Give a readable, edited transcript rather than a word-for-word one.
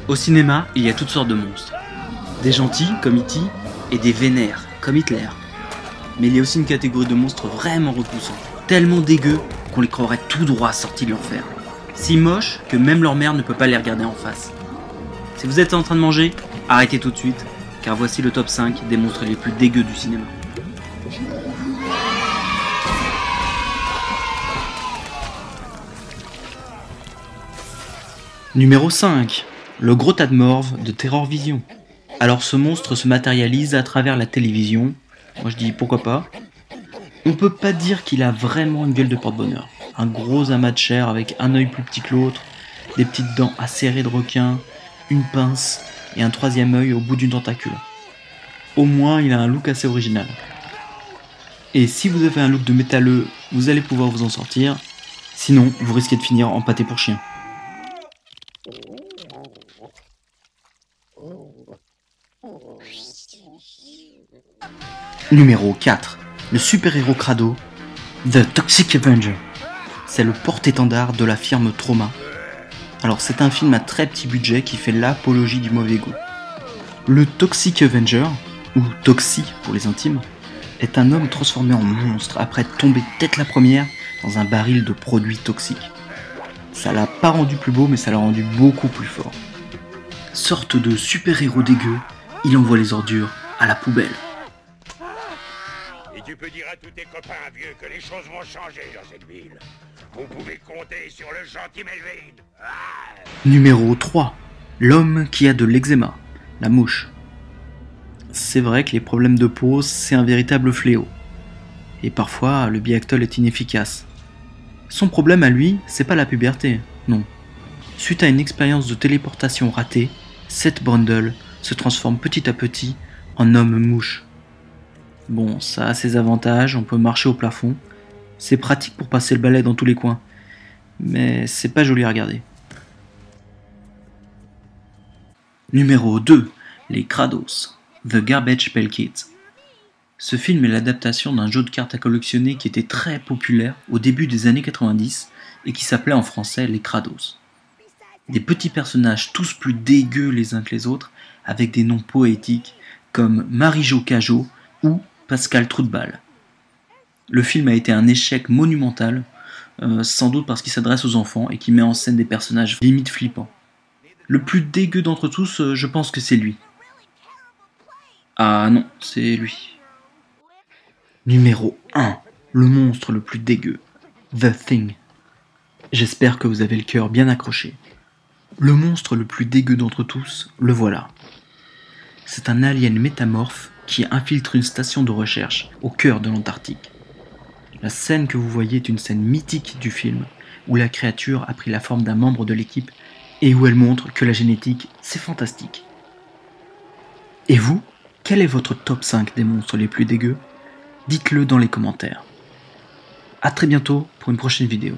Au cinéma, il y a toutes sortes de monstres. Des gentils, comme E.T., et des vénères, comme Hitler. Mais il y a aussi une catégorie de monstres vraiment repoussants, tellement dégueux qu'on les croirait tout droit sortis de l'enfer. Si moches que même leur mère ne peut pas les regarder en face. Si vous êtes en train de manger, arrêtez tout de suite, car voici le top 5 des monstres les plus dégueux du cinéma. Numéro 5. Le gros tas de morve de Terror Vision. Alors ce monstre se matérialise à travers la télévision. Moi je dis pourquoi pas. On peut pas dire qu'il a vraiment une gueule de porte-bonheur. Un gros amas de chair avec un œil plus petit que l'autre, des petites dents acérées de requin, une pince et un troisième œil au bout d'une tentacule. Au moins il a un look assez original. Et si vous avez un look de métalleux, vous allez pouvoir vous en sortir. Sinon, vous risquez de finir en pâté pour chien. Numéro 4. Le super-héros crado, The Toxic Avenger. C'est le porte-étendard de la firme Trauma. Alors c'est un film à très petit budget qui fait l'apologie du mauvais goût. Le Toxic Avenger, ou Toxie pour les intimes, est un homme transformé en monstre après être tombé tête la première dans un baril de produits toxiques. Ça l'a pas rendu plus beau mais ça l'a rendu beaucoup plus fort. Sorte de super-héros dégueu, il envoie les ordures à la poubelle. Et tu peux dire à tous tes copains vieux que les choses vont changer dans cette ville. Vous pouvez compter sur le gentil Melvin. Numéro 3. L'homme qui a de l'eczéma, la mouche. C'est vrai que les problèmes de peau, c'est un véritable fléau. Et parfois, le Biactol est inefficace. Son problème à lui, c'est pas la puberté, non. Suite à une expérience de téléportation ratée, Seth Brundle se transforme petit à petit en homme mouche. Bon, ça a ses avantages, on peut marcher au plafond. C'est pratique pour passer le balai dans tous les coins. Mais c'est pas joli à regarder. Numéro 2. Les Krados, The Garbage Pail Kids. Ce film est l'adaptation d'un jeu de cartes à collectionner qui était très populaire au début des années 90 et qui s'appelait en français Les Krados. Des petits personnages tous plus dégueux les uns que les autres, avec des noms poétiques comme Marie-Jo Cajot ou Pascal Trou-de-Balle. Le film a été un échec monumental, sans doute parce qu'il s'adresse aux enfants et qu'il met en scène des personnages limite flippants. Le plus dégueu d'entre tous, je pense que c'est lui. Ah non, c'est lui. Numéro 1. Le monstre le plus dégueu, The Thing. J'espère que vous avez le cœur bien accroché. Le monstre le plus dégueu d'entre tous, le voilà. C'est un alien métamorphe qui infiltre une station de recherche au cœur de l'Antarctique. La scène que vous voyez est une scène mythique du film, où la créature a pris la forme d'un membre de l'équipe et où elle montre que la génétique, c'est fantastique. Et vous, quel est votre top 5 des monstres les plus dégueux ? Dites-le dans les commentaires. A très bientôt pour une prochaine vidéo.